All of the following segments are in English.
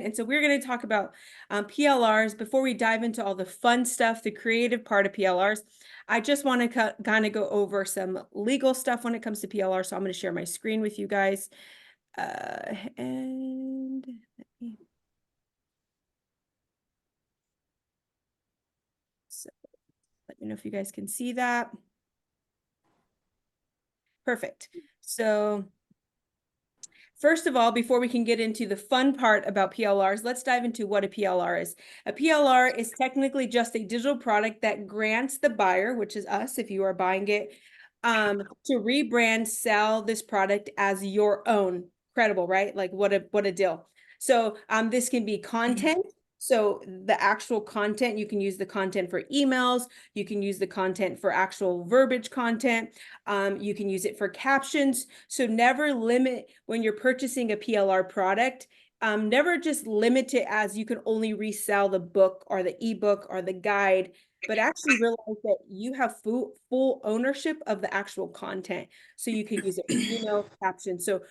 And so we're going to talk about PLRs. Before we dive into all the fun stuff, the creative part of PLRs, I just want to kind of go over some legal stuff when it comes to PLR. So I'm going to share my screen with you guys. And so let me know if you guys can see that. Perfect. So first of all, before we can get into the fun part about PLRs, let's dive into what a PLR is. A PLR is technically just a digital product that grants the buyer, which is us if you are buying it, to rebrand, sell this product as your own. Incredible, right? Like what a deal. So this can be content. So the actual content, you can use the content for emails, you can use the content for actual verbiage content, you can use it for captions. So never limit when you're purchasing a PLR product. Never just limit it as you can only resell the book or the ebook or the guide, but actually realize that you have full ownership of the actual content. So you can use it for email captions. So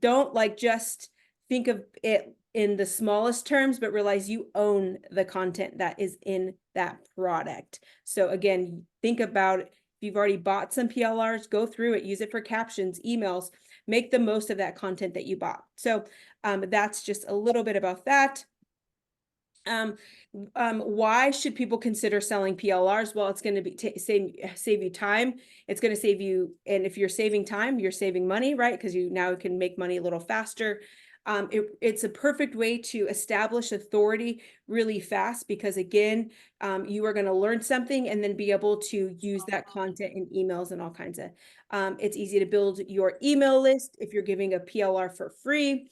don't like just think of it in the smallest terms, but realize you own the content that is in that product. So again, think about it. If you've already bought some PLRs, go through it, use it for captions, emails, make the most of that content that you bought. So that's just a little bit about that. Why should people consider selling PLRs? Well, it's going to be save you time. It's going to save you, and if you're saving time, you're saving money, right? Because you now can make money a little faster. It's a perfect way to establish authority really fast because again, you are going to learn something and then be able to use that content in emails and all kinds of. It's easy to build your email list if you're giving a PLR for free.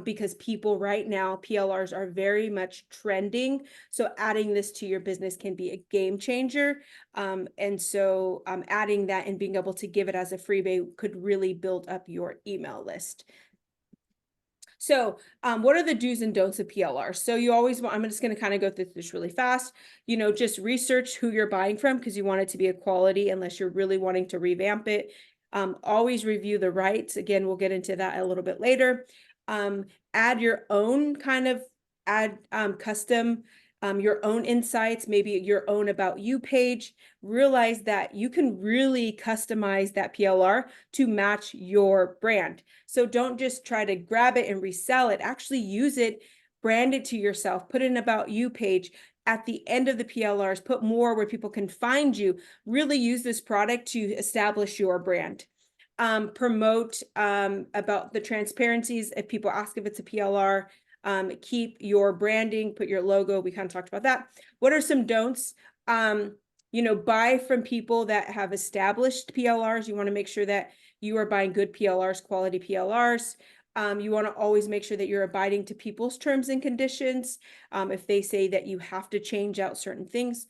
Because people right now, PLRs are very much trending. So adding this to your business can be a game changer. And so adding that and being able to give it as a freebie could really build up your email list. So what are the do's and don'ts of PLR? So you always want, I'm just going to kind of go through this really fast, just research who you're buying from because you want it to be a quality unless you're really wanting to revamp it. Always review the rights. Again, we'll get into that a little bit later. Add your own custom, your own insights, maybe your own about you page. Realize that you can really customize that PLR to match your brand. So don't just try to grab it and resell it. Actually use it, brand it to yourself, put in an about you page. At the end of the PLRs, put more where people can find you. Really use this product to establish your brand. Promote about the transparencies. If people ask if it's a PLR, keep your branding, put your logo. We kind of talked about that. What are some don'ts? Buy from people that have established PLRs. You want to make sure that you are buying good PLRs, quality PLRs. You want to always make sure that you're abiding to people's terms and conditions. If they say that you have to change out certain things,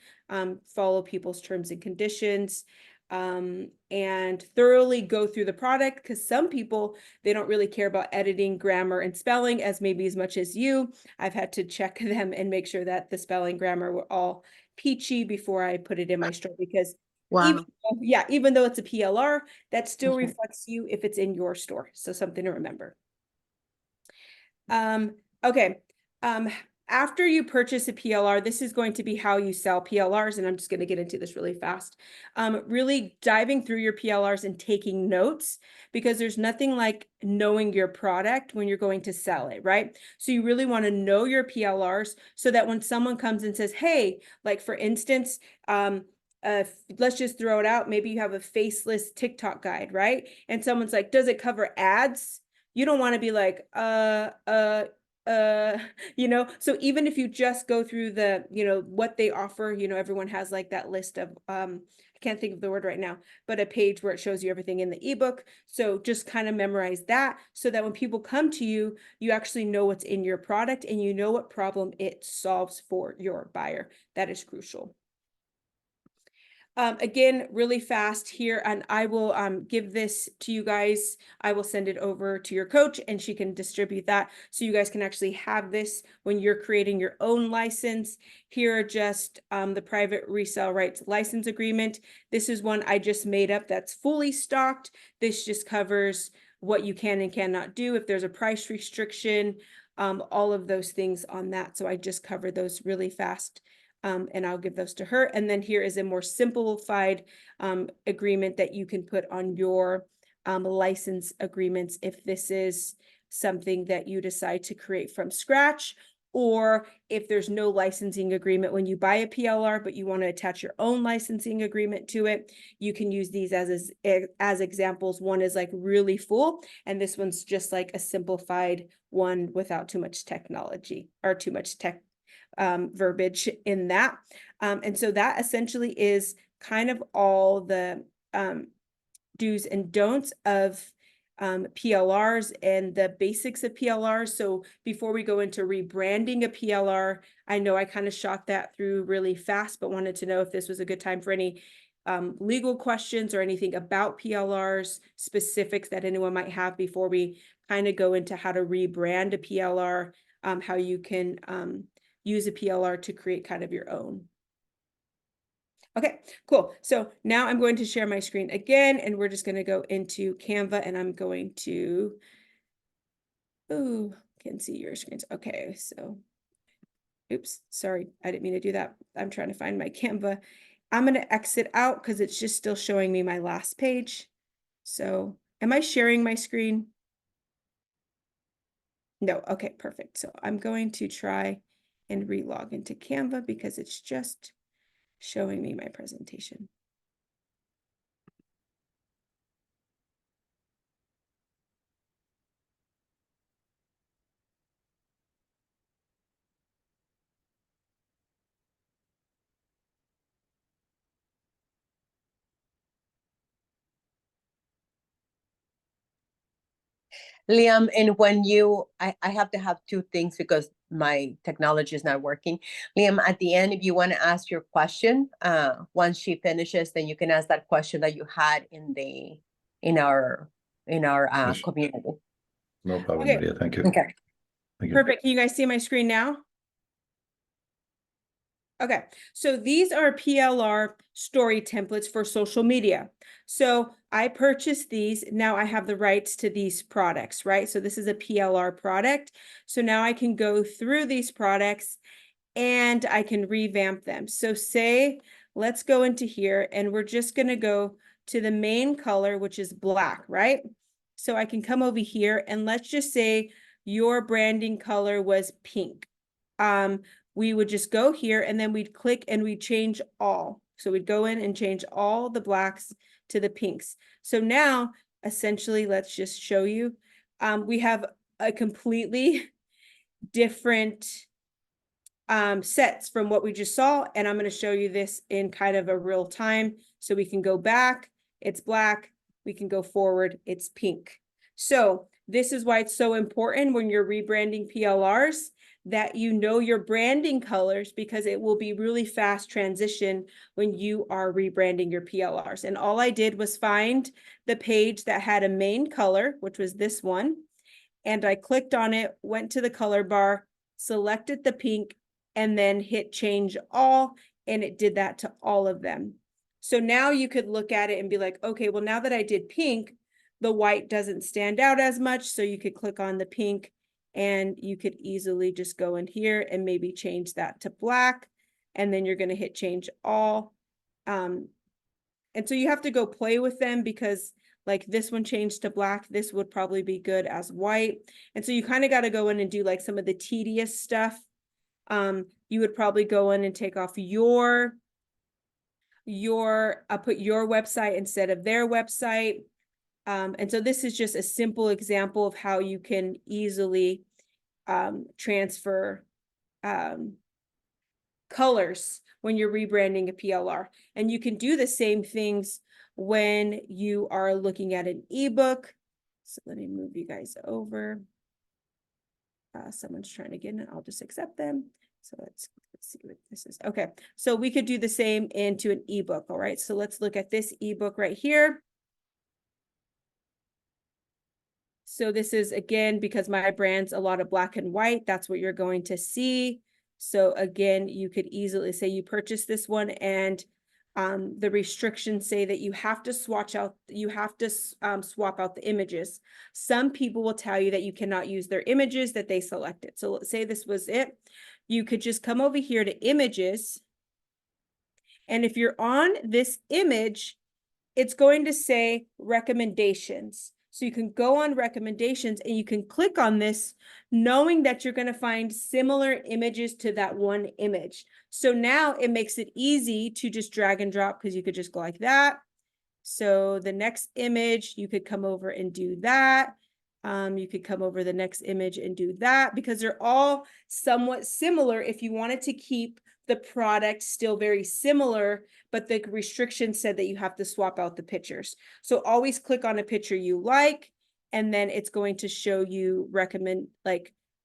follow people's terms and conditions. And thoroughly go through the product because some people, they don't really care about editing, grammar, and spelling as maybe as much as you. I've had to check them and make sure that the spelling, grammar were all peachy before I put it in my store because Wow. even though it's a PLR, that still reflects you if it's in your store. So something to remember. Okay. After you purchase a PLR, this is going to be how you sell PLRs, and I'm just going to get into this really fast. Really diving through your PLRs and taking notes because there's nothing like knowing your product when you're going to sell it, right? So you really want to know your PLRs so that when someone comes and says, hey, like for instance, let's just throw it out. Maybe you have a faceless TikTok guide, right? And someone's like, does it cover ads? You don't want to be like, so even if you just go through the, what they offer, everyone has like that list of, I can't think of the word right now, but a page where it shows you everything in the ebook. So just kind of memorize that so that when people come to you, you actually know what's in your product and you know what problem it solves for your buyer. That is crucial. Again, really fast here, and I will give this to you guys. I will send it over to your coach and she can distribute that so you guys can actually have this when you're creating your own license. Here are just the private resale rights license agreement. This is one I just made up that's fully stocked. This just covers what you can and cannot do. If there's a price restriction, all of those things on that. So I just cover those really fast. And I'll give those to her. And then here is a more simplified agreement that you can put on your license agreements if this is something that you decide to create from scratch, or if there's no licensing agreement when you buy a PLR, but you want to attach your own licensing agreement to it, you can use these as examples. One is like really full, and this one's just like a simplified one without too much technology or too much tech verbiage in that. And so that essentially is kind of all the do's and don'ts of PLRs and the basics of PLRs. So before we go into rebranding a PLR, I know I kind of shot that through really fast, but wanted to know if this was a good time for any legal questions or anything about PLRs, specifics that anyone might have before we kind of go into how to rebrand a PLR, how you can use a PLR to create kind of your own. Okay, cool. So now I'm going to share my screen again, and we're just going to go into Canva, and I'm going to, can see your screens. Okay, so, oops, sorry, I didn't mean to do that. I'm trying to find my Canva. I'm going to exit out because it's just still showing me my last page. So am I sharing my screen? No, okay, perfect. So I'm going to try and relog into Canva because it's just showing me my presentation. Liam, and when I have to have two things because my technology is not working. Liam, at the end, if you want to ask your question, once she finishes, then you can ask that question that you had in our Yes. community. No problem, Okay. Maria. Thank you. Okay. Thank you. Perfect. Can you guys see my screen now? Okay, so these are PLR story templates for social media. So I purchased these. Now I have the rights to these products, right? So this is a PLR product. So now I can go through these products and I can revamp them. So say, let's go into here and we're just going to go to the main color, which is black, right? So I can come over here and let's just say your branding color was pink. We would just go here and then we'd click and we'd change all. So we'd go in and change all the blacks to the pinks. So now, essentially, let's just show you. We have a completely different sets from what we just saw. And I'm going to show you this in kind of a real time. So we can go back, it's black. We can go forward, it's pink. So this is why it's so important when you're rebranding PLRs that you know your branding colors, because it will be really fast transition when you are rebranding your PLRs. And all I did was find the page that had a main color, which was this one. And I clicked on it, went to the color bar, selected the pink, and then hit change all, and it did that to all of them. So now you could look at it and be like, okay, well, now that I did pink, the white doesn't stand out as much. So you could click on the pink and you could easily just go in here and maybe change that to black. And then you're going to hit change all. And so you have to go play with them because like this one changed to black, this would probably be good as white. And so you kind of got to go in and do like some of the tedious stuff. You would probably go in and take off put your website instead of their website. And so this is just a simple example of how you can easily transfer colors when you're rebranding a PLR. And you can do the same things when you are looking at an ebook. So let me move you guys over. Someone's trying to get in, I'll just accept them. So let's see what this is. Okay, so we could do the same into an ebook. All right, so let's look at this ebook right here. So this is, again, because my brand's a lot of black and white, that's what you're going to see. So again, you could easily say you purchased this one and The restrictions say that you have to swap out the images. Some people will tell you that you cannot use their images that they selected. So let's say this was it. You could just come over here to images. And if you're on this image, it's going to say recommendations. So you can go on recommendations and you can click on this knowing that you're going to find similar images to that one image. So now it makes it easy to just drag and drop because you could just go like that. So the next image, you could come over and do that. You could come over the next image and do that because they're all somewhat similar if you wanted to keep the product still very similar, but the restriction said that you have to swap out the pictures. So always click on a picture you like, and then it's going to show you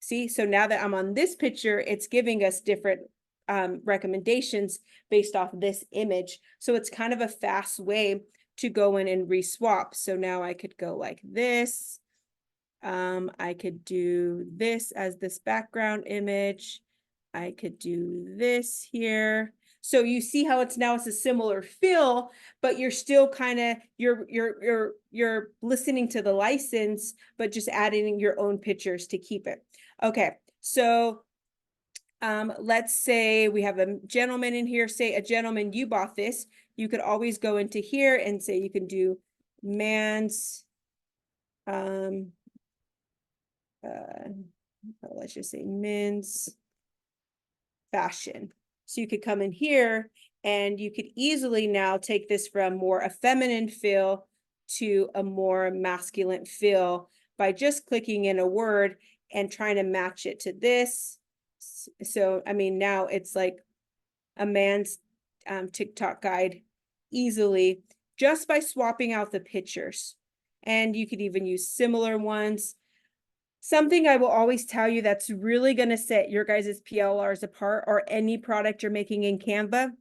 see, so now that I'm on this picture, it's giving us different recommendations based off this image. So it's kind of a fast way to go in and re-swap. So now I could go like this. I could do this as this background image. I could do this here. So you see how it's a similar feel, but you're still kind of, you're listening to the license, but just adding your own pictures to keep it. Okay, so let's say we have a gentleman in here, say a gentleman, you bought this. You could always go into here and say you can do man's, let's just say men's fashion. So you could come in here and you could easily now take this from more a feminine feel to a more masculine feel by just clicking in a word and trying to match it to this. So, I mean, now it's like a man's TikTok guide easily just by swapping out the pictures. And you could even use similar ones. Something I will always tell you that's really going to set your guys' PLRs apart, or any product you're making in Canva,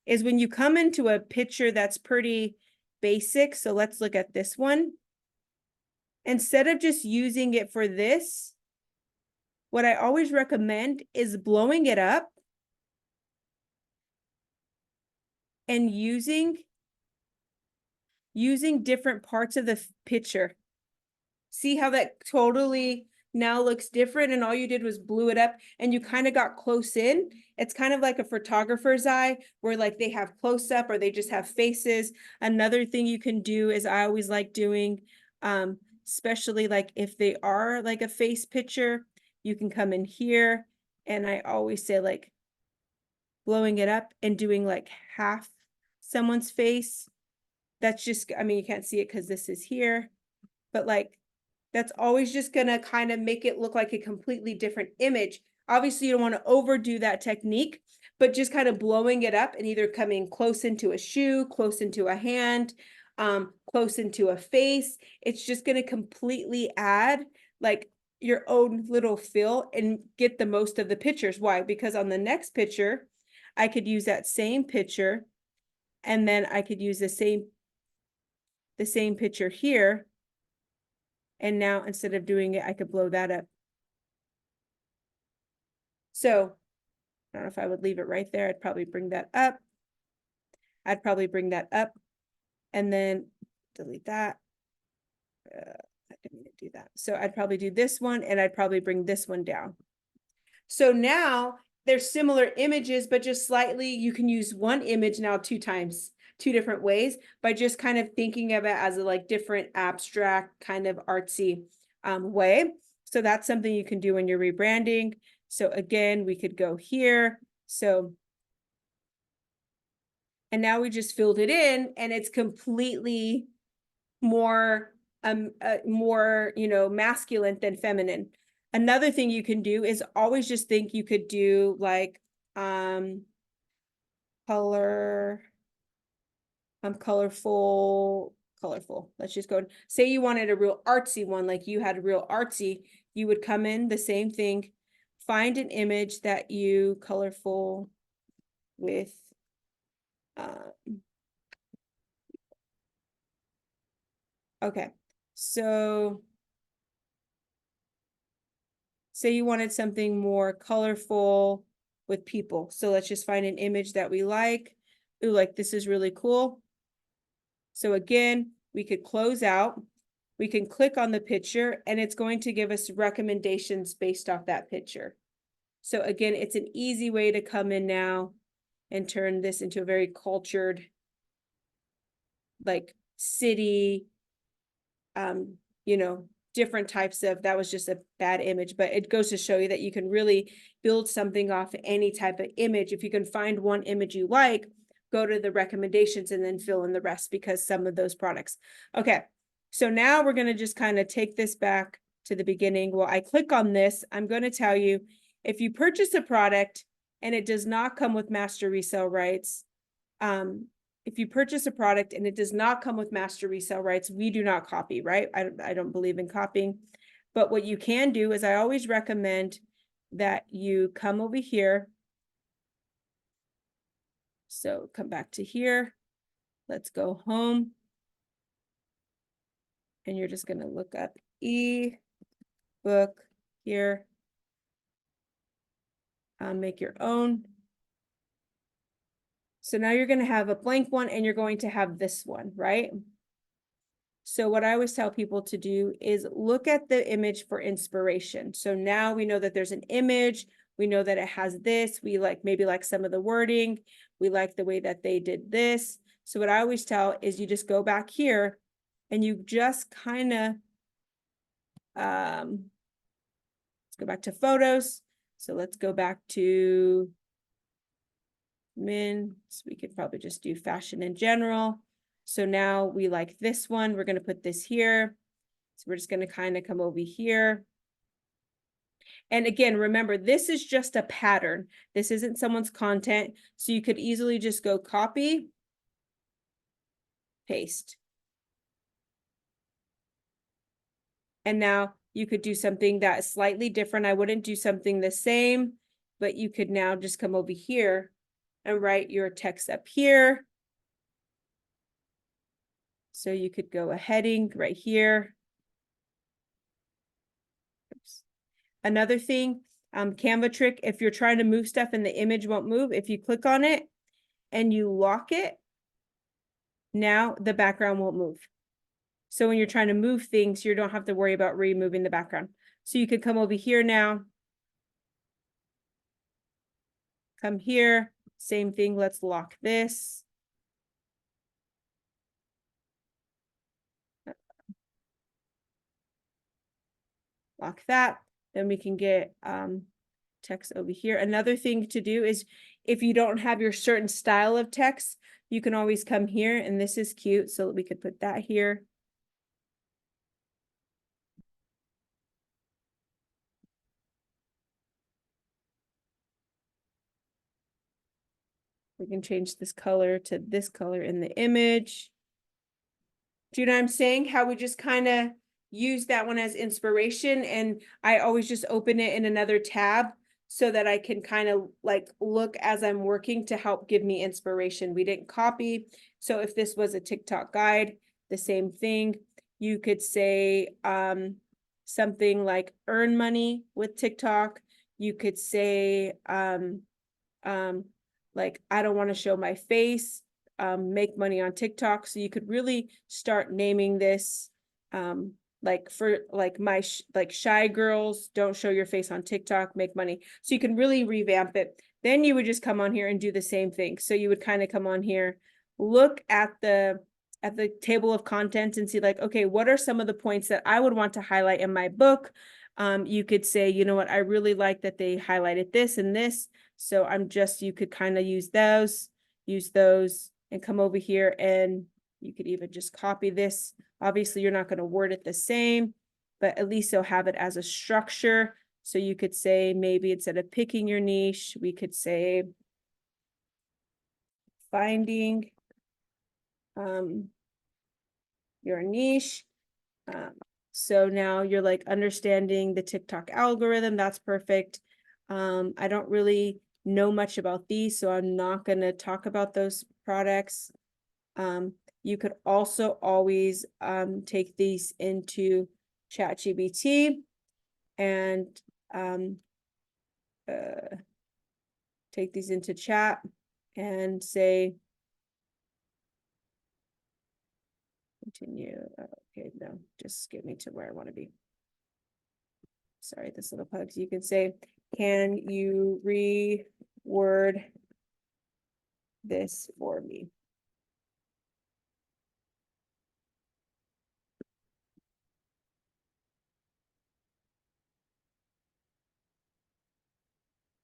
is when you come into a picture that's pretty basic. So let's look at this one. Instead of just using it for this, what I always recommend is blowing it up and using different parts of the picture. See how that totally now looks different, and all you did was blew it up and you kind of got close in. It's kind of like a photographer's eye where like they have close up or they just have faces. Another thing you can do is I always like doing, especially like if they are like a face picture, you can come in here and I always say like blowing it up and doing like half someone's face. That's just, I mean, you can't see it because this is here, but like, that's always just gonna kind of make it look like a completely different image. Obviously, you don't want to overdo that technique, but just kind of blowing it up and either coming close into a shoe, close into a hand, close into a face. It's just gonna completely add like your own little feel and get the most of the pictures. Why? Because on the next picture, I could use that same picture, and then I could use the same picture here. And now instead of doing it, I could blow that up. So I don't know if I would leave it right there. I'd probably bring that up. I'd probably bring that up and then delete that. I didn't mean to do that. So I'd probably do this one and I'd probably bring this one down. So now there's similar images, but just slightly, you can use one image now 2 times. 2 different ways by just kind of thinking of it as a like different abstract kind of artsy way. So that's something you can do when you're rebranding. So again, we could go here. So, and now we just filled it in and it's completely more, masculine than feminine. Another thing you can do is always just think you could do like, colorful. Let's just go, say you wanted a real artsy one, like you had a real artsy, you would come in the same thing, find an image that you colorful with, okay, so say you wanted something more colorful with people. So let's just find an image that we like. ooh, like this is really cool. So again, we could close out. We can click on the picture and it's going to give us recommendations based off that picture. So again, it's an easy way to come in now and turn this into a very cultured, like city, you know, different types of, that was just a bad image, but it goes to show you that you can really build something off any type of image. If you can find one image you like, go to the recommendations and then fill in the rest because some of those products. Okay, so now we're going to just kind of take this back to the beginning. Well, I click on this. I'm going to tell you, if you purchase a product and it does not come with master resale rights, if you purchase a product and it does not come with master resale rights, we do not copy, right? I don't believe in copying. But what you can do is I always recommend that you come over here. So come back to here. Let's go home. And you're just going to look up e-book here. Make your own. So now you're going to have a blank one and you're going to have this one, right? So what I always tell people to do is look at the image for inspiration. So now we know that there's an image. We know that it has this. We maybe like some of the wording. We like the way that they did this. So what I always tell is you just go back here and you just kind of, let's go back to photos. So let's go back to so we could probably just do fashion in general. So now we like this one. We're going to put this here. So we're just going to kind of come over here. And again, remember, this is just a pattern. This isn't someone's content. So you could easily just go copy, paste. And now you could do something that is slightly different. I wouldn't do something the same, but you could now just come over here and write your text up here. So you could go a heading right here. Oops. Another thing, Canva trick, if you're trying to move stuff and the image won't move, if you click on it and you lock it, now the background won't move. So when you're trying to move things, you don't have to worry about removing the background. So you could come over here now. Come here, same thing, let's lock this. Lock that, then we can get text over here. Another thing to do is if you don't have your certain style of text, you can always come here, and this is cute, so we could put that here. We can change this color to this color in the image. Do you know what I'm saying? How we just kind of use that one as inspiration, and I always just open it in another tab so that I can kind of like look as I'm working to help give me inspiration. We didn't copy. So if this was a TikTok guide, the same thing. You could say something like earn money with TikTok. You could say like, I don't want to show my face, make money on TikTok. So you could really start naming this, like for like like shy girls, don't show your face on TikTok, make money. So you can really revamp it. Then you would just come on here and do the same thing. So you would kind of come on here, look at the table of contents and see like, okay, what are some of the points that I would want to highlight in my book? You could say, you know what, I really like that they highlighted this and this. So you could kind of use those and come over here, and you could even just copy this. Obviously, you're not going to word it the same, but at least you'll have it as a structure. So you could say, maybe instead of picking your niche, we could say finding your niche. So now you're like understanding the TikTok algorithm. That's perfect. I don't really know much about these, so I'm not going to talk about those products. You could also always take these into ChatGPT and take these into chat and say, continue. Okay, no, just get me to where I want to be. Sorry, this little pug. So you can say, can you reword this for me?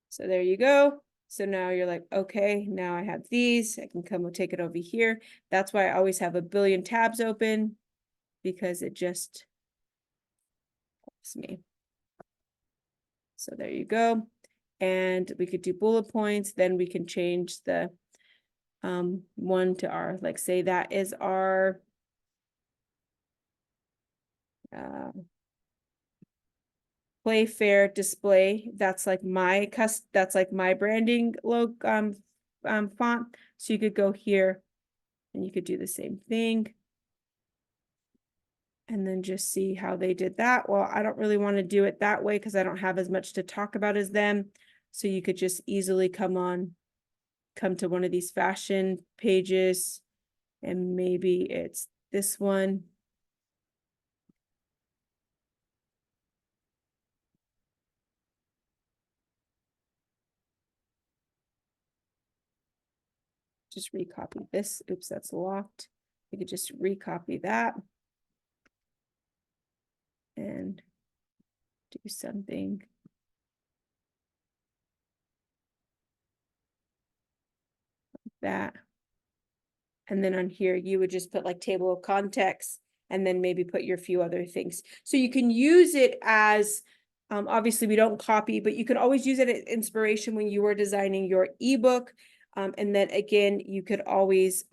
So there you go. So now you're like, okay, now I have these. I can come and take it over here. That's why I always have a billion tabs open, because it just helps me. So there you go. And we could do bullet points. Then we can change the one to our, like, say that is our play fair display. That's like my that's like my branding logo font. So you could go here and you could do the same thing. And then just see how they did that. Well, I don't really want to do it that way because I don't have as much to talk about as them. So you could just easily come to one of these fashion pages, and maybe it's this one. Just recopy this. Oops, that's locked. You could just recopy that and do something. Like that. And then on here, you would just put like table of contents and then maybe put your few other things. So you can use it as, obviously we don't copy, but you can always use it as inspiration when you are designing your ebook. And then again, you could always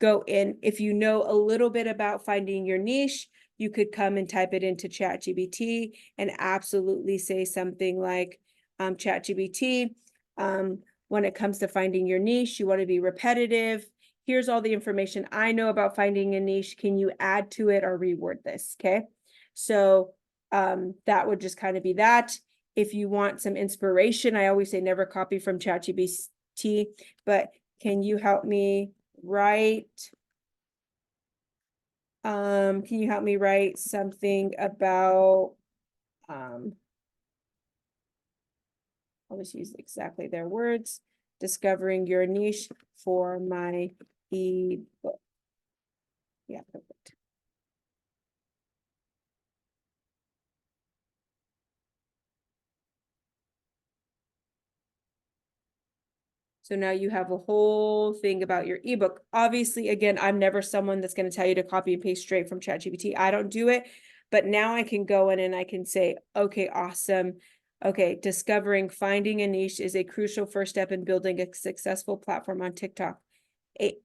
go in, if you know a little bit about finding your niche, you could come and type it into ChatGPT and absolutely say something like, ChatGPT, when it comes to finding your niche, you want to be repetitive. Here's all the information I know about finding a niche. Can you add to it or reword this? Okay. So that would just kind of be that. If you want some inspiration, I always say never copy from ChatGPT, but can you help me write? Can you help me write something about, I'll just use exactly their words, discovering your niche for my ebook. Yeah, perfect. So now you have a whole thing about your ebook. Obviously, again, I'm never someone that's going to tell you to copy and paste straight from ChatGPT. I don't do it, but now I can go in and I can say, okay, awesome. Okay, finding a niche is a crucial first step in building a successful platform on TikTok.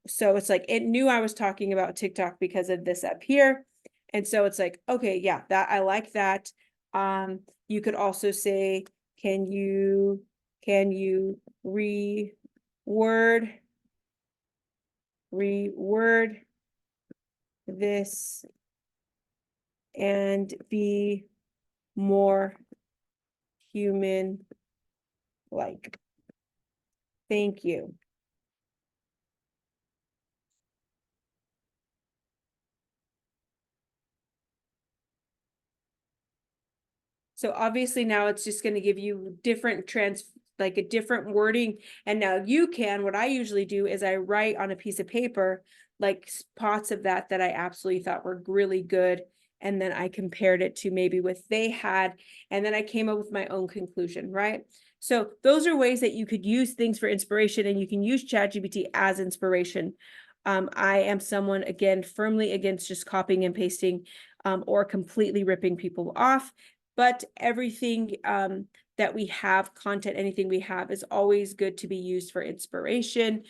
So it's like, it knew I was talking about TikTok because of this up here. And so it's like, okay, yeah, that I like that. You could also say, can you reword this and be more human like. Thank you. So obviously now it's just going to give you different like a different wording. And now you can, what I usually do is I write on a piece of paper, like spots of that I absolutely thought were really good. And then I compared it to maybe what they had. And then I came up with my own conclusion, right? So those are ways that you could use things for inspiration, and you can use ChatGPT as inspiration. I am someone, again, firmly against just copying and pasting or completely ripping people off. But everything that we have, content, anything we have is always good to be used for inspiration,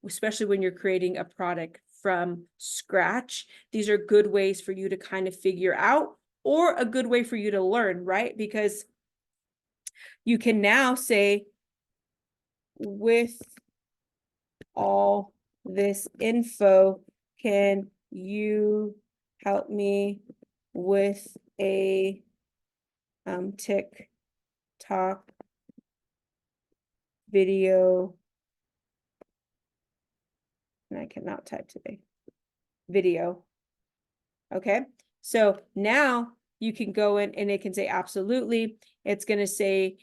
especially when you're creating a product from scratch. These are good ways for you to kind of figure out, or a good way for you to learn, right? Because you can now say, with all this info, can you help me with a TikTok video? And I cannot type today. video. Okay, so now you can go in and it can say absolutely. It's going to say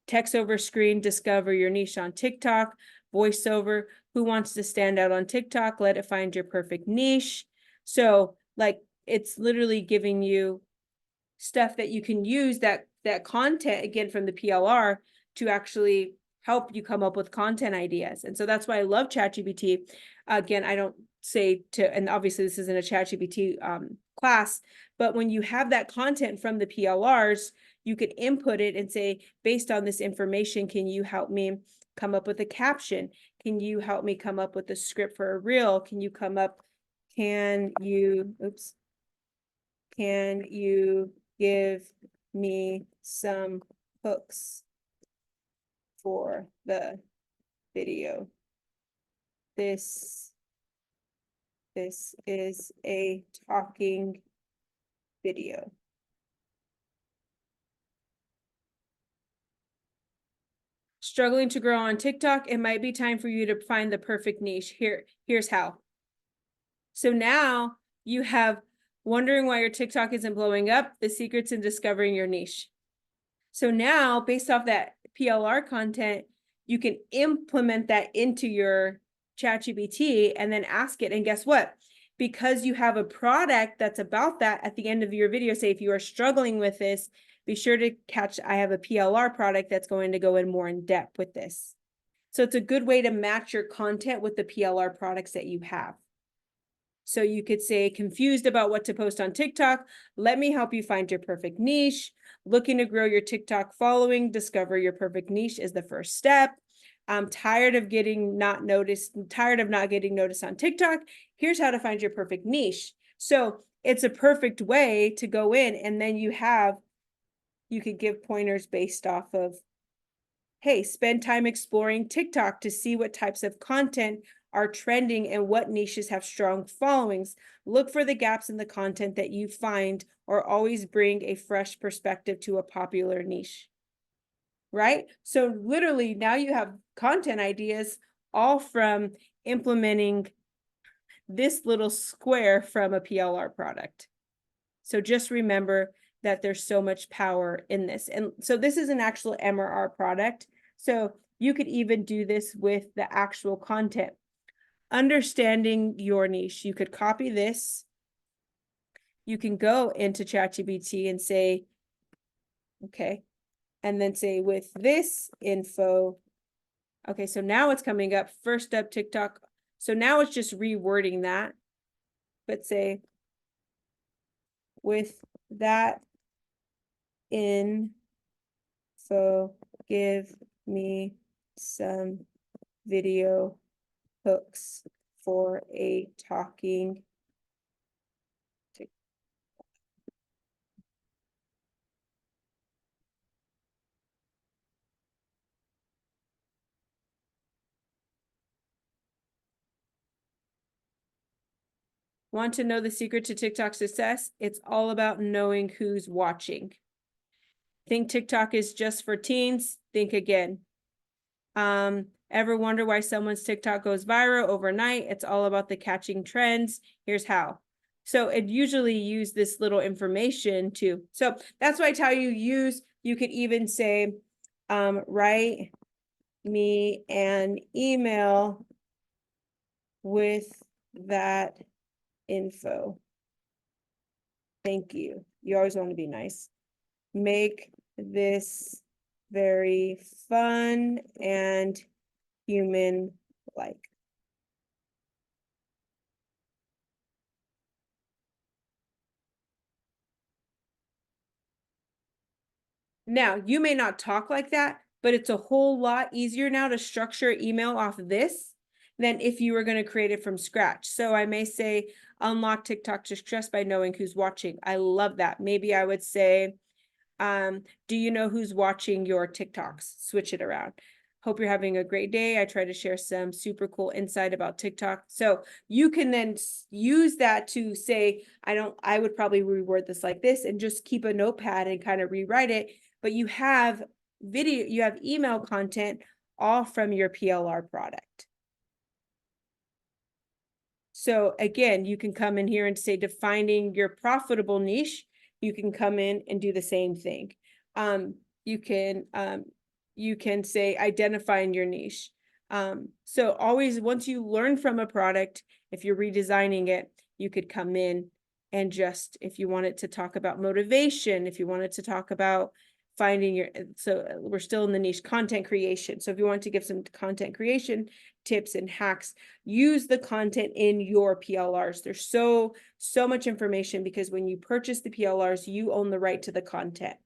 text over screen, discover your niche on TikTok, voiceover, who wants to stand out on TikTok, let it find your perfect niche. So like it's literally giving you stuff that you can use that content again from the PLR to actually help you come up with content ideas. And so that's why I love ChatGPT. Again, I don't say to, and obviously this isn't a ChatGPT class, but when you have that content from the PLRs, you could input it and say, based on this information, can you help me come up with a caption? Can you help me come up with a script for a reel? Can you give me some hooks for the video? This is a talking video. Struggling to grow on TikTok, it might be time for you to find the perfect niche. Here's how. So now you have wondering why your TikTok isn't blowing up, the secrets in discovering your niche. So now, based off that PLR content, you can implement that into your ChatGPT and then ask it. And guess what? Because you have a product that's about that at the end of your video, say if you are struggling with this, be sure to catch, I have a PLR product that's going to go in more in depth with this. So it's a good way to match your content with the PLR products that you have. So you could say, confused about what to post on TikTok, let me help you find your perfect niche. Looking to grow your TikTok following, discover your perfect niche is the first step. I'm tired of not getting noticed on TikTok. Here's how to find your perfect niche. So it's a perfect way to go in, and then you could give pointers based off of, hey, spend time exploring TikTok to see what types of content are trending and what niches have strong followings. Look for the gaps in the content that you find, or always bring a fresh perspective to a popular niche. Right? So literally now you have content ideas all from implementing this little square from a PLR product. So just remember that there's so much power in this. And so this is an actual MRR product. So you could even do this with the actual content. Understanding your niche. You could copy this. You can go into ChatGPT and say, okay, and then say with this info. Okay, so now it's coming up first up TikTok. So now it's just rewording that, but say with that info, give me some video hooks for a talking TikTok. Want to know the secret to TikTok success? It's all about knowing who's watching. Think TikTok is just for teens? Think again. Ever wonder why someone's TikTok goes viral overnight? It's all about the catching trends. Here's how. So it usually use this little information too. So that's why I tell you you could even say, write me an email with that info. Thank you. You always want to be nice. Make this very fun and human-like. Now, you may not talk like that, but it's a whole lot easier now to structure email off of this than if you were going to create it from scratch. So I may say, unlock TikTok success by knowing who's watching. I love that. Maybe I would say, do you know who's watching your TikToks? Switch it around. Hope you're having a great day. I try to share some super cool insight about TikTok. So you can then use that to say, I would probably reword this like this and just keep a notepad and kind of rewrite it. But you have video, you have email content all from your PLR product. So again, you can come in here and say defining your profitable niche. You can come in and do the same thing. You can say identifying your niche. So always, once you learn from a product, if you're redesigning it, you could come in and just, if you wanted to talk about motivation, if you wanted to talk about finding your, so we're still in the niche content creation. So if you want to give some content creation tips and hacks, use the content in your PLRs. There's so much information, because when you purchase the PLRs, you own the right to the content.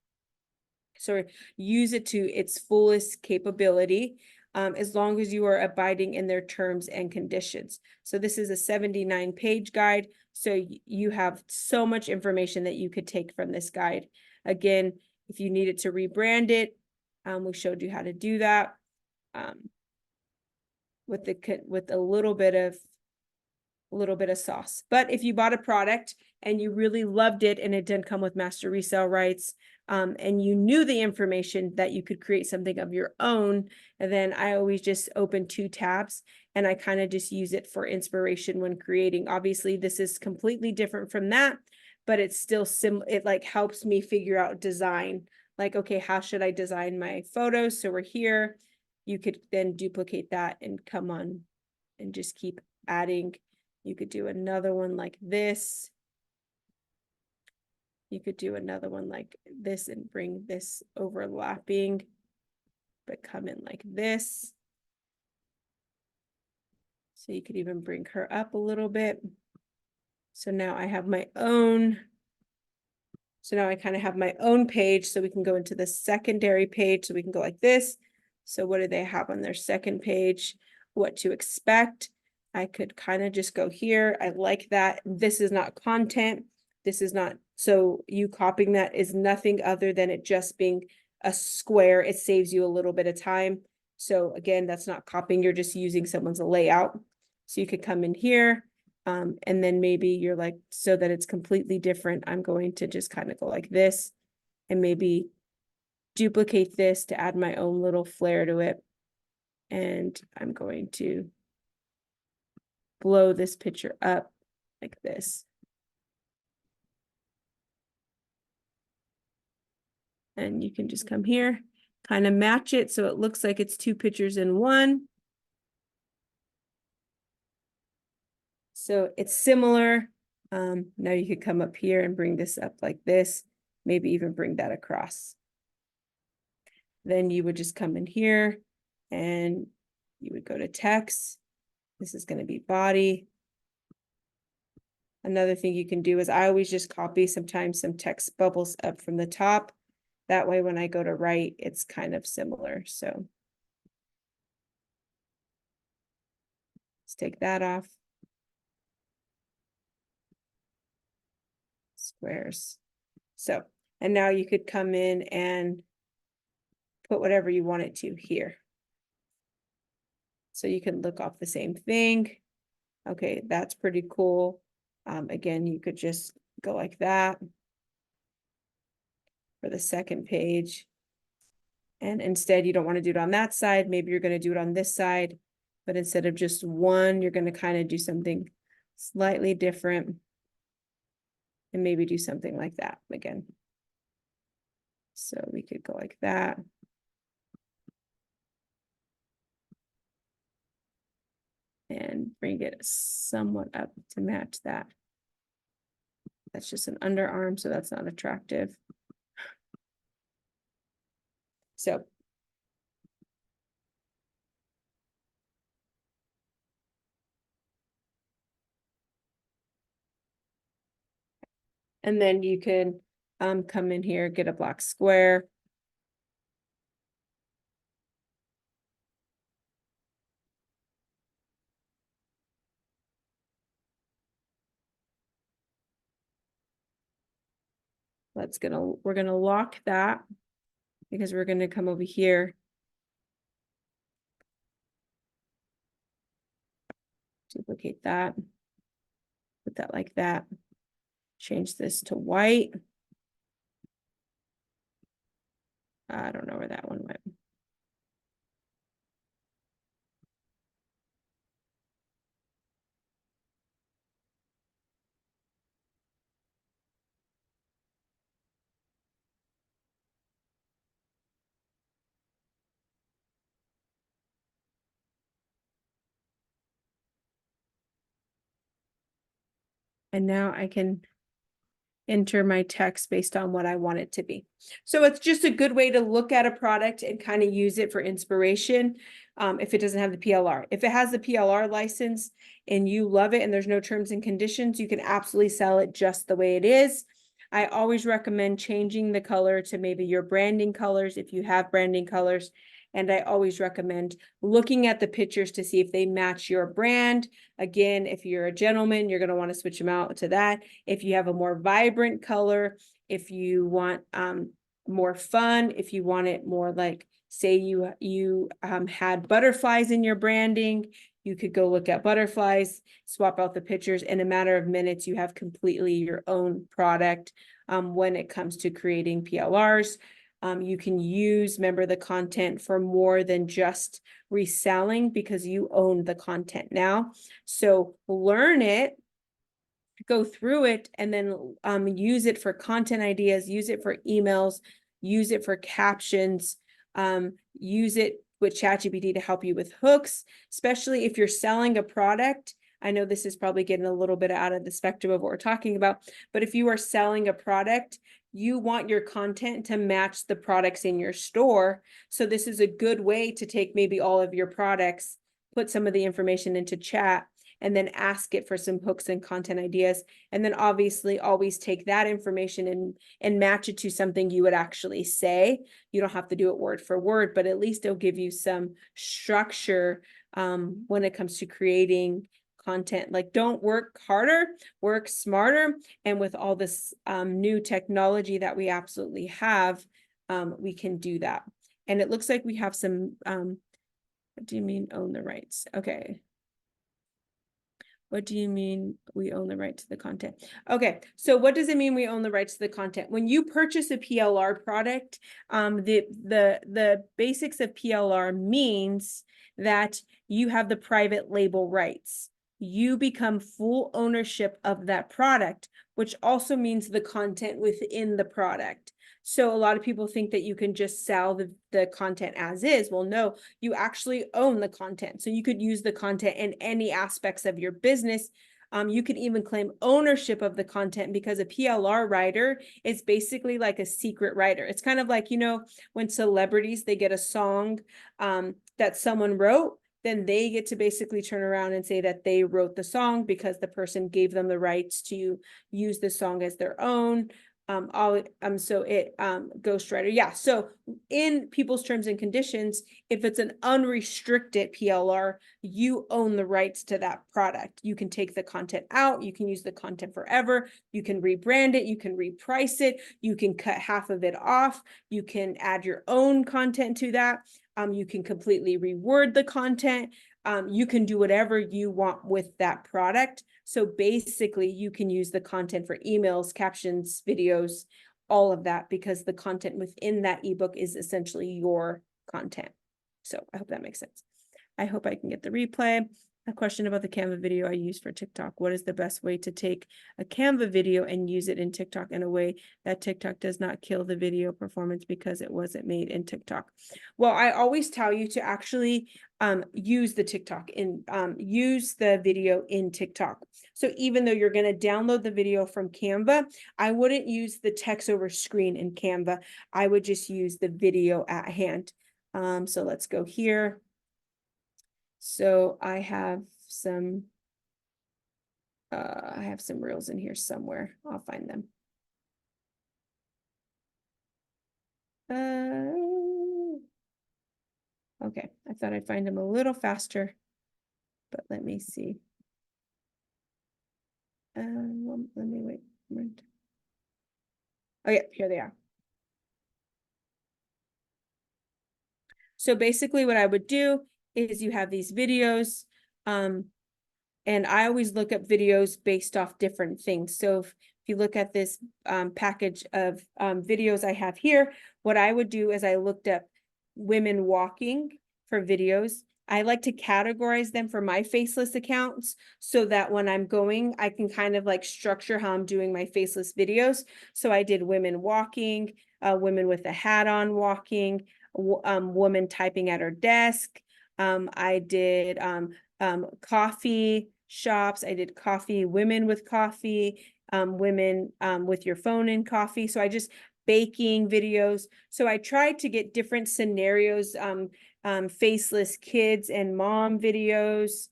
So use it to its fullest capability, as long as you are abiding in their terms and conditions. So this is a 79-page guide. So you have so much information that you could take from this guide. Again, if you needed to rebrand it, we showed you how to do that, with a little bit of sauce. But if you bought a product and you really loved it and it didn't come with master resale rights, and you knew the information that you could create something of your own, and then I always just open 2 tabs and I kind of just use it for inspiration when creating. Obviously, this is completely different from that, but it's still it like helps me figure out design. Like, okay, how should I design my photos? So we're here. You could then duplicate that and come on and just keep adding. You could do another one like this. You could do another one like this and bring this overlapping, but come in like this. So you could even bring her up a little bit. So now I have my own. So now I kind of have my own page. So we can go into the secondary page. So we can go like this. So what do they have on their second page? What to expect. I could kind of just go here. I like that. This is not content. This is not, so you copying that is nothing other than it just being a square. It saves you a little bit of time. So again, that's not copying. You're just using someone's layout. So you could come in here, and then maybe you're like, so that it's completely different, I'm going to just kind of go like this and maybe duplicate this to add my own little flair to it. And I'm going to blow this picture up like this. And you can just come here, kind of match it so it looks like it's 2 pictures in one. So it's similar. Now you could come up here and bring this up like this, maybe even bring that across. Then you would just come in here and you would go to text. This is going to be body. Another thing you can do is I always just copy sometimes some text bubbles up from the top. That way, when I go to write, it's kind of similar. So let's take that off. Squares. So, and now you could come in and put whatever you want it to here. So you can look off the same thing. Okay, that's pretty cool. Again, you could just go like that for the second page. And instead, you don't want to do it on that side. Maybe you're going to do it on this side, but instead of just one, you're going to kind of do something slightly different and maybe do something like that again. So we could go like that. And bring it somewhat up to match that. That's just an underarm, so that's not attractive. So. And then you can come in here, get a black square. We're gonna lock that because we're gonna come over here. Duplicate that. Put that like that. Change this to white. I don't know where that one went. And now I can enter my text based on what I want it to be. So it's just a good way to look at a product and kind of use it for inspiration. If it doesn't have the PLR. If it has the PLR license and you love it and there's no terms and conditions, you can absolutely sell it just the way it is. I always recommend changing the color to maybe your branding colors if you have branding colors. And I always recommend looking at the pictures to see if they match your brand. Again, if you're a gentleman, you're going to want to switch them out to that. If you have a more vibrant color, if you want more fun, if you want it more like, say you had butterflies in your branding, you could go look at butterflies, swap out the pictures. In a matter of minutes, you have completely your own product when it comes to creating PLRs. You can use, remember, the content for more than just reselling because you own the content now. So learn it, go through it, and then use it for content ideas, use it for emails, use it for captions, use it with ChatGPT to help you with hooks, especially if you're selling a product. I know this is probably getting a little bit out of the spectrum of what we're talking about, but if you are selling a product, you want your content to match the products in your store. So this is a good way to take maybe all of your products, put some of the information into chat, and then ask it for some hooks and content ideas. And then obviously always take that information and match it to something you would actually say. You don't have to do it word for word, but at least it'll give you some structure when it comes to creating content. Like, don't work harder, work smarter. And with all this new technology that we absolutely have, we can do that. And it looks like we have some, what do you mean own the rights? Okay. What do you mean we own the right to the content? Okay, so what does it mean we own the rights to the content? When you purchase a PLR product, the basics of PLR means that you have the private label rights. You become full ownership of that product, which also means the content within the product. So a lot of people think that you can just sell the content as is. Well, no, you actually own the content. So you could use the content in any aspects of your business. You could even claim ownership of the content because a PLR writer is basically like a secret writer. It's kind of like, you know, when celebrities, they get a song that someone wrote, then they get to basically turn around and say that they wrote the song because the person gave them the rights to use the song as their own. Ghostwriter. Yeah. So in people's terms and conditions, if it's an unrestricted PLR, you own the rights to that product. You can take the content out. You can use the content forever. You can rebrand it. You can reprice it. You can cut half of it off. You can add your own content to that. You can completely reword the content. You can do whatever you want with that product. So basically you can use the content for emails, captions, videos, all of that, because the content within that ebook is essentially your content. So I hope that makes sense. I hope I can get the replay. A question about the Canva video I use for TikTok. What is the best way to take a Canva video and use it in TikTok in a way that TikTok does not kill the video performance because it wasn't made in TikTok? Well, I always tell you to actually use the TikTok in use the video in TikTok. So even though you're going to download the video from Canva, I wouldn't use the text over screen in Canva. I would just use the video at hand. So let's go here. So I have some reels in here somewhere. I'll find them. Okay, I thought I'd find them a little faster, but let me see. Let me wait. Oh yeah, here they are. So basically what I would do is you have these videos, and I always look up videos based off different things. So if you look at this package of videos I have here, what I would do is I looked up women walking for videos. I like to categorize them for my faceless accounts so that when I'm going, I can kind of like structure how I'm doing my faceless videos. So I did women walking, women with a hat on walking, woman typing at her desk. I did coffee shops. I did coffee, women with coffee, women with your phone and coffee. So I just baking videos. So I tried to get different scenarios, faceless kids and mom videos,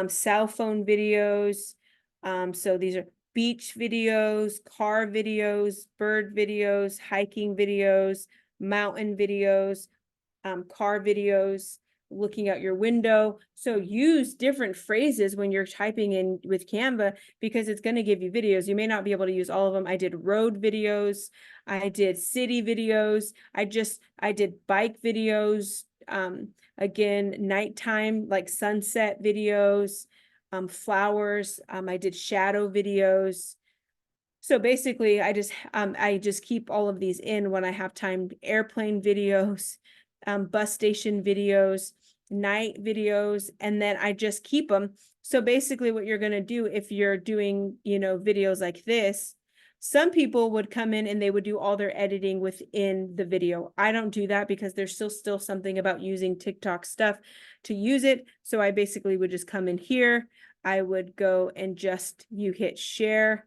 cell phone videos. So these are beach videos, car videos, bird videos, hiking videos, mountain videos, car videos, looking out your window. So use different phrases when you're typing in with Canva, because it's going to give you videos. You may not be able to use all of them. I did road videos. I did city videos. I did bike videos. Again, nighttime, like sunset videos, flowers. I did shadow videos. So basically, I just keep all of these in when I have time. Airplane videos, bus station videos, night videos, and then I just keep them. So basically what you're going to do if you're doing, videos like this, some people would come in and they would do all their editing within the video. I don't do that because there's still something about using TikTok stuff to use it. So I basically would just come in here. I would go and you hit share.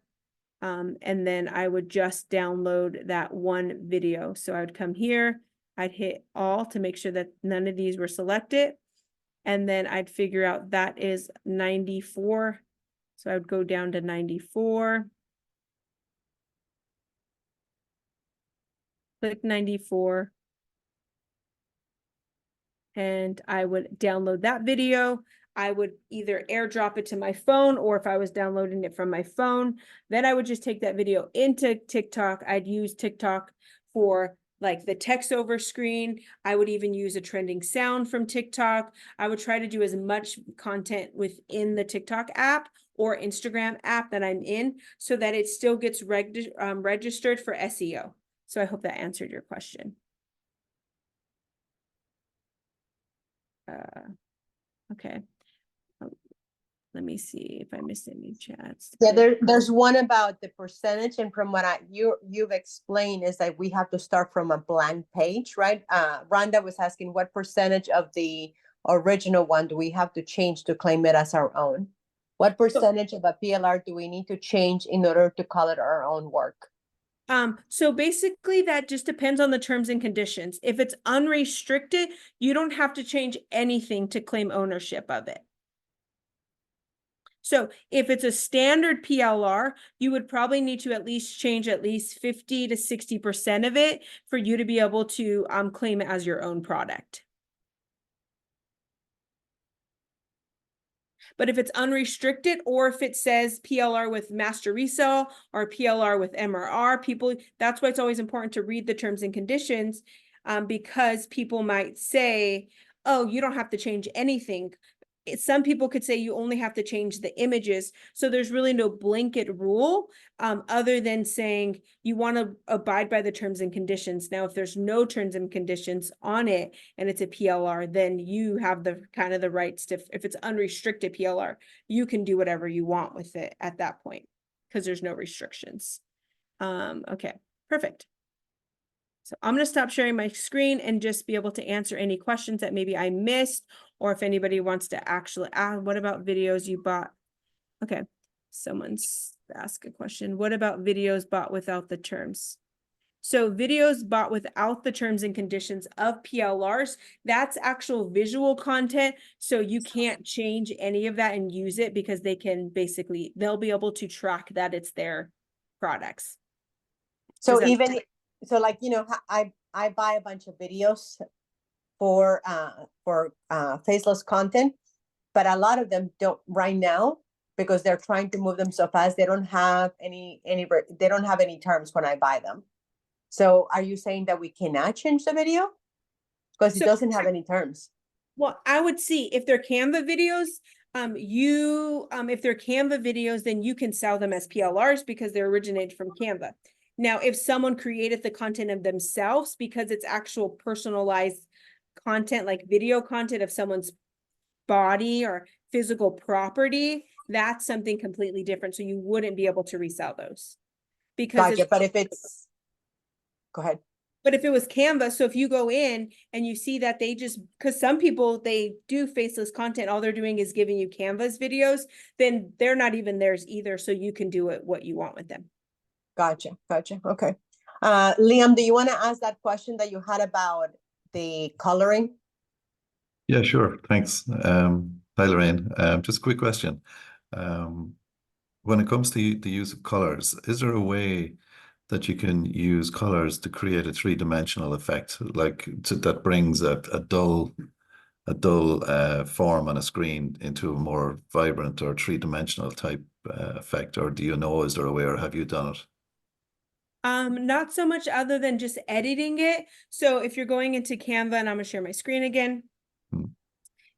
And then I would just download that one video. So I would come here, I'd hit all to make sure that none of these were selected. And then I'd figure out that is 94. So I would go down to 94. Click 94. And I would download that video. I would either airdrop it to my phone, or if I was downloading it from my phone, then I would just take that video into TikTok. I'd use TikTok for like the text over screen. I would even use a trending sound from TikTok. I would try to do as much content within the TikTok app or Instagram app that I'm in, so that it still gets registered for SEO. So I hope that answered your question. Okay. Let me see if I missed any chats. Yeah, there's one about the percentage, and from what you've explained is that we have to start from a blank page, right? Rhonda was asking what percentage of the original one do we have to change to claim it as our own? What percentage of a PLR do we need to change in order to call it our own work? So basically that just depends on the terms and conditions. If it's unrestricted, you don't have to change anything to claim ownership of it. So if it's a standard PLR, you would probably need to at least change at least 50 to 60% of it for you to be able to claim it as your own product. But if it's unrestricted, or if it says PLR with master resale or PLR with MRR, that's why it's always important to read the terms and conditions, because people might say, oh, you don't have to change anything. Some people could say you only have to change the images. So there's really no blanket rule, other than saying you want to abide by the terms and conditions. Now, if there's no terms and conditions on it and it's a PLR, then you have the kind of the rights to, if it's unrestricted PLR, you can do whatever you want with it at that point, because there's no restrictions. Okay, perfect. So I'm going to stop sharing my screen and just be able to answer any questions that maybe I missed, or if anybody wants to actually ask, what about videos you bought? Okay, someone's asked a question. What about videos bought without the terms? So videos bought without the terms and conditions of PLRs, that's actual visual content. So you can't change any of that and use it, because they'll be able to track that it's their products. So like, I buy a bunch of videos for faceless content, but a lot of them don't right now, because they're trying to move them so fast. They don't have any terms when I buy them. So are you saying that we cannot change the video because it doesn't have any terms? Well, I would see if they're Canva videos, if they're Canva videos, then you can sell them as PLRs because they're originated from Canva. Now, if someone created the content of themselves, because it's actual personalized content, like video content of someone's body or physical property, that's something completely different. So you wouldn't be able to resell those, because Gotcha. But if it's, go ahead. But if it was Canva, so if you go in and you see that they just, because some people, they do faceless content, all they're doing is giving you Canva's videos, then they're not even theirs either, so you can do it what you want with them. Gotcha. Okay. Liam, do you want to ask that question that you had about the coloring? Yeah, sure. Thanks. Hi, Lorraine. Just a quick question. When it comes to the use of colors, is there a way that you can use colors to create a three-dimensional effect, like that brings a dull form on a screen into a more vibrant or three-dimensional type effect? Or do you know, is there a way, or have you done it? Not so much other than just editing it. So if you're going into Canva, and I'm gonna share my screen again. Hmm.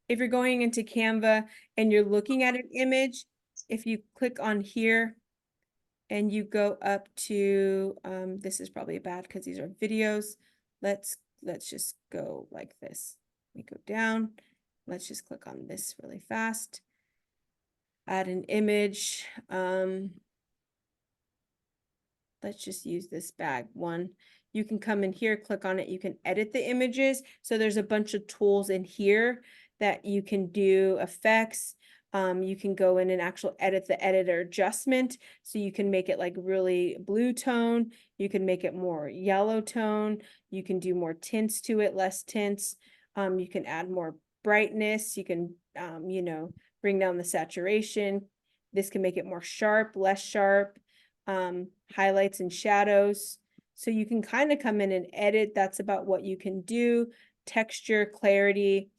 If you're going into Canva and you're looking at an image, if you click on here and you go up to, this is probably bad because these are videos. Let's just go like this. We go down. Let's just click on this really fast. Add an image. Let's just use this bag one. You can come in here, click on it. You can edit the images. So there's a bunch of tools in here that you can do effects. You can go in and actually edit the editor adjustment. So you can make it like really blue tone. You can make it more yellow tone. You can do more tints to it, less tints. You can add more brightness. You can, you know, bring down the saturation. This can make it more sharp, less sharp. Highlights and shadows. So you can kind of come in and edit. That's about what you can do. Texture, clarity.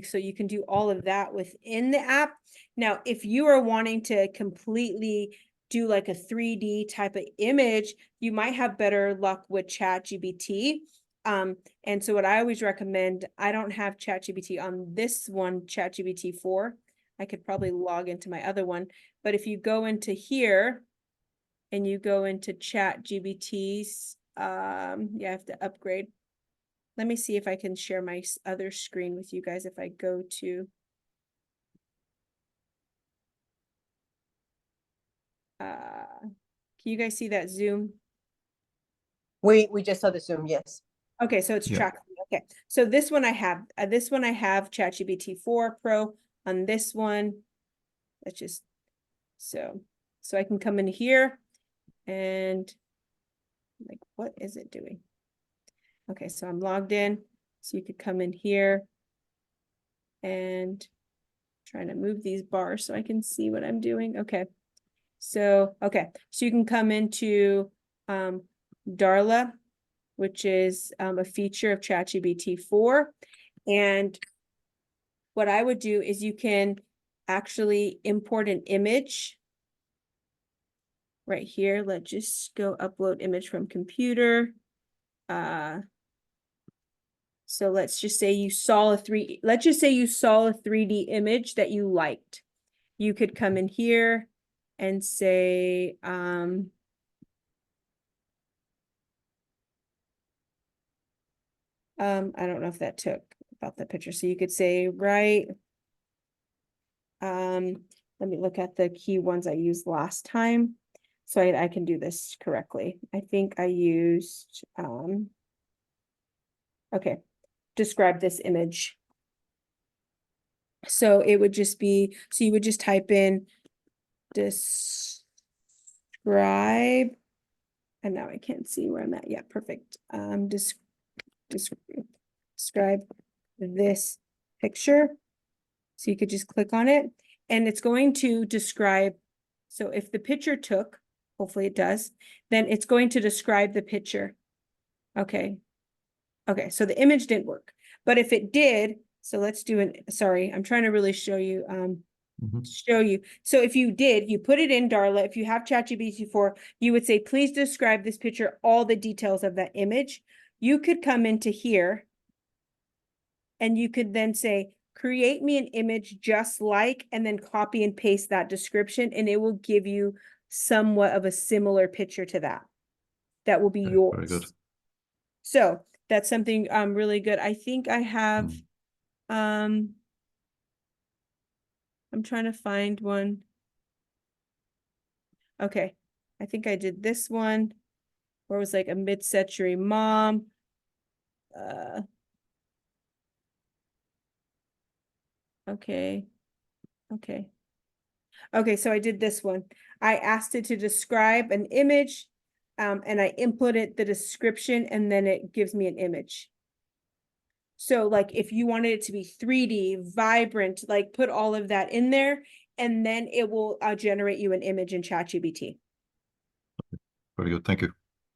So you can do all of that within the app. Now, if you are wanting to completely do like a 3D type of image, you might have better luck with ChatGPT. And so what I always recommend, I don't have ChatGPT on this one, ChatGPT 4. I could probably log into my other one. But if you go into here, and you go into ChatGPT's, yeah, I have to upgrade. Let me see if I can share my other screen with you guys. If I go to, can you guys see that Zoom? We just saw the Zoom, yes. Okay, so it's Yeah. tracking. Okay, so this one I have, ChatGPT 4 Pro. On this one, let's just, so I can come in here and like, what is it doing? Okay, so I'm logged in, so you could come in here and trying to move these bars so I can see what I'm doing. Okay, so you can come into Darla, which is a feature of ChatGPT 4. And what I would do is you can actually import an image right here. Let's just go upload image from computer. So let's just say you saw a 3D image that you liked. You could come in here and say, I don't know if that took about the picture. So you could say, right. Let me look at the key ones I used last time. So I can do this correctly. I think I used, okay, describe this image. So it would just be, so you would just type in describe, and now I can't see where I'm at. Yeah, perfect. Describe this picture. So you could just click on it and it's going to describe. So if the picture took, hopefully it does, then it's going to describe the picture. Okay. Okay, so the image didn't work, but if it did, so let's do sorry, I'm trying to really show you, So if you did, you put it in Darla, if you have ChatGPT 4, you would say, please describe this picture, all the details of that image. You could come into here and you could then say, create me an image just like, and then copy and paste that description, and it will give you somewhat of a similar picture to that. That will be yours. Very good. So that's something really good. I think I have, I'm trying to find one. Okay, I think I did this one where it was like a mid-century mom Okay. Okay. Okay, so I did this one. I asked it to describe an image, and I inputted the description, and then it gives me an image. So like if you wanted it to be 3D, vibrant, like put all of that in there, and then it will generate you an image in ChatGPT. Very good. Thank you.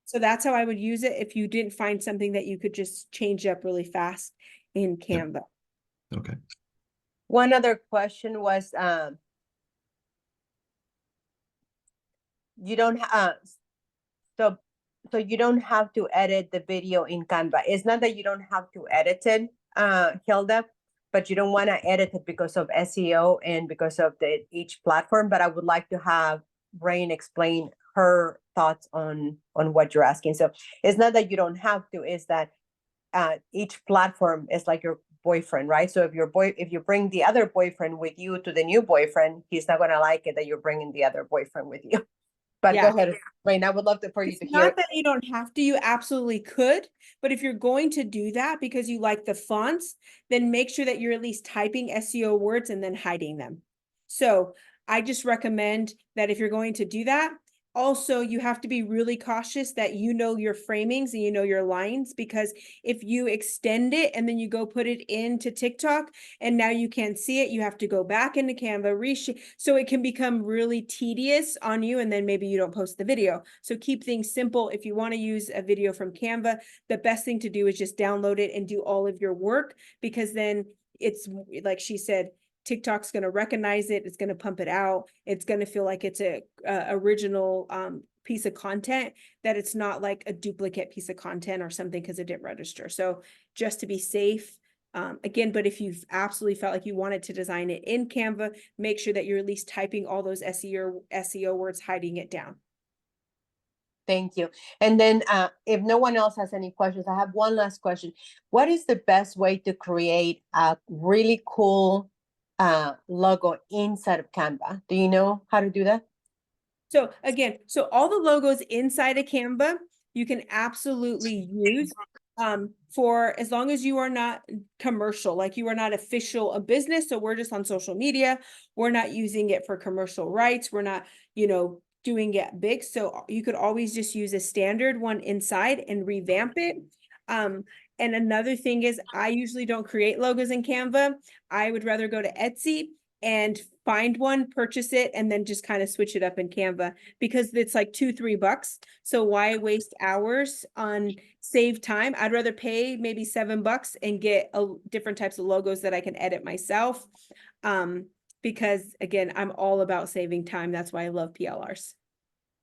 So that's how I would use it if you didn't find something that you could just change up really fast in Yeah. Canva. Okay. One other question was, you don't so you don't have to edit the video in Canva. It's not that you don't have to edit it, Hilda, but you don't want to edit it because of SEO and because of each platform. But I would like to have Raine explain her thoughts on what you're asking. So it's not that you don't have to, it's that each platform is like your boyfriend, right? So if you bring the other boyfriend with you to the new boyfriend, he's not gonna like it that you're bringing the other boyfriend with you. But Yeah. go ahead, Raine. I would love for you It's to hear not it. that you don't have to, you absolutely could, but if you're going to do that because you like the fonts, then make sure that you're at least typing SEO words and then hiding them. So I just recommend that if you're going to do that, also you have to be really cautious that you know your framings and you know your lines, because if you extend it and then you go put it into TikTok and now you can't see it, you have to go back into Canva, reshape, so it can become really tedious on you, and then maybe you don't post the video. So keep things simple. If you want to use a video from Canva, the best thing to do is just download it and do all of your work, because then it's like she said, TikTok's going to recognize it. It's going to pump it out. It's going to feel like it's a original piece of content, that it's not like a duplicate piece of content or something because it didn't register. So just to be safe, again, but if you've absolutely felt like you wanted to design it in Canva, make sure that you're at least typing all those SEO words, hiding it down. Thank you. And then if no one else has any questions, I have one last question. What is the best way to create a really cool logo inside of Canva? Do you know how to do that? So again, so all the logos inside of Canva, you can absolutely use for as long as you are not commercial, like you are not official a business. So we're just on social media. We're not using it for commercial rights. We're not, doing it big. So you could always just use a standard one inside and revamp it. And another thing is I usually don't create logos in Canva. I would rather go to Etsy and find one, purchase it, and then just kind of switch it up in Canva, because it's like $2-3. So why waste hours on save time? I'd rather pay maybe $7 and get different types of logos that I can edit myself. Because again, I'm all about saving time. That's why I love PLRs.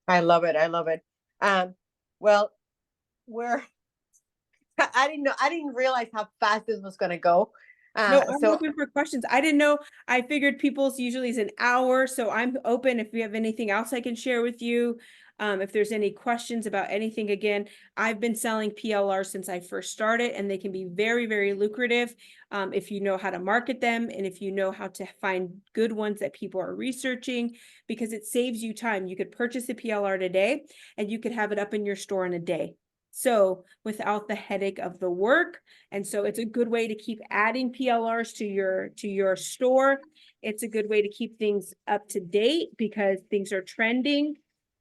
I love it. I love it. Well, I didn't realize how fast this was going to go. No, I'm open for questions. I didn't know. I figured people's usually is an hour, so I'm open if you have anything else I can share with you. If there's any questions about anything, again, I've been selling PLR since I first started, and they can be very, very lucrative if you know how to market them and if you know how to find good ones that people are researching, because it saves you time. You could purchase a PLR today and you could have it up in your store in a day. So without the headache of the work. And so it's a good way to keep adding PLRs to your store. It's a good way to keep things up to date because things are trending.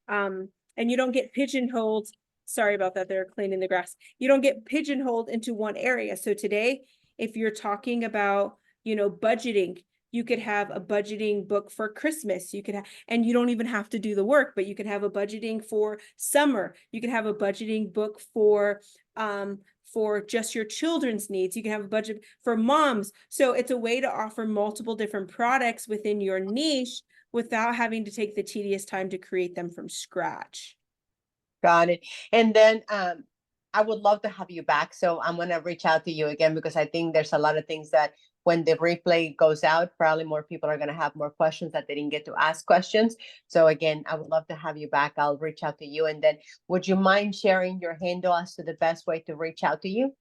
And you don't get pigeonholed. Sorry about that. They're cleaning the grass. You don't get pigeonholed into one area. So today, if you're talking about, budgeting, you could have a budgeting book for Christmas. You could have, and you don't even have to do the work, but you could have a budgeting for summer. You could have a budgeting book for just your children's needs. You can have a budget for moms. So it's a way to offer multiple different products within your niche without having to take the tedious time to create them from scratch. Got it. And then I would love to have you back. So I'm going to reach out to you again, because I think there's a lot of things that when the replay goes out, probably more people are going to have more questions that they didn't get to ask questions. So again, I would love to have you back. I'll reach out to you. And then would you mind sharing your handle as to the best way to reach out to you?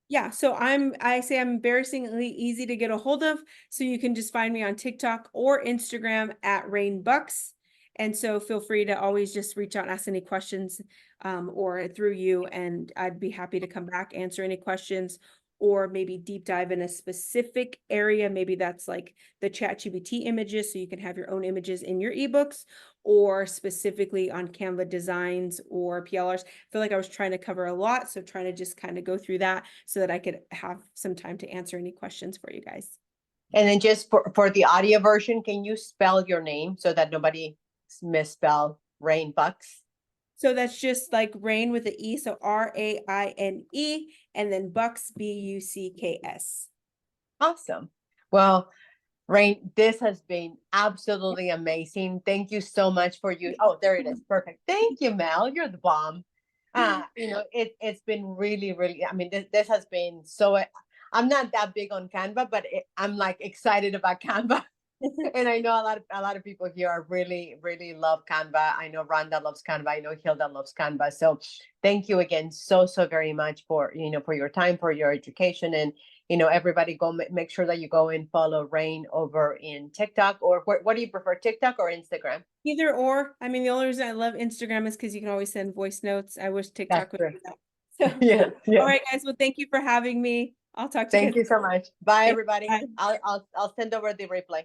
Yeah, so I say I'm embarrassingly easy to get a hold of. So you can just find me on TikTok or Instagram at Raine Bucks. And so feel free to always just reach out and ask any questions or through you, and I'd be happy to come back, answer any questions, or maybe deep dive in a specific area. Maybe that's like the ChatGPT images, so you can have your own images in your ebooks, or specifically on Canva designs or PLRs. I feel like I was trying to cover a lot, so trying to just kind of go through that so that I could have some time to answer any questions for you guys. And then just for the audio version, can you spell your name so that nobody misspell Raine Bucks? So that's just like Raine with an E, so Raine, and then Bucks, Bucks. Awesome. Well, Raine, this has been absolutely amazing. Thank you so much for you. Oh, there it is. Perfect. Thank you, Mel. You're the bomb. It's been really, really, I mean, this has been so, I'm not that big on Canva, but I'm like excited about Canva. And I know a lot of people here are really, really love Canva. I know Rhonda loves Canva. I know Hilda loves Canva. So thank you again so very much for, for your time, for your education. And, everybody go make sure that you go and follow Raine over in TikTok, or what do you prefer, TikTok or Instagram? Either or. I mean, the only reason I love Instagram is because you can always send voice notes. I wish TikTok would do that. So, Yes. all right, guys. Well, thank you for having me. I'll talk to you Thank guys. you so much. Bye, Okay, everybody. bye. I'll send over the replay.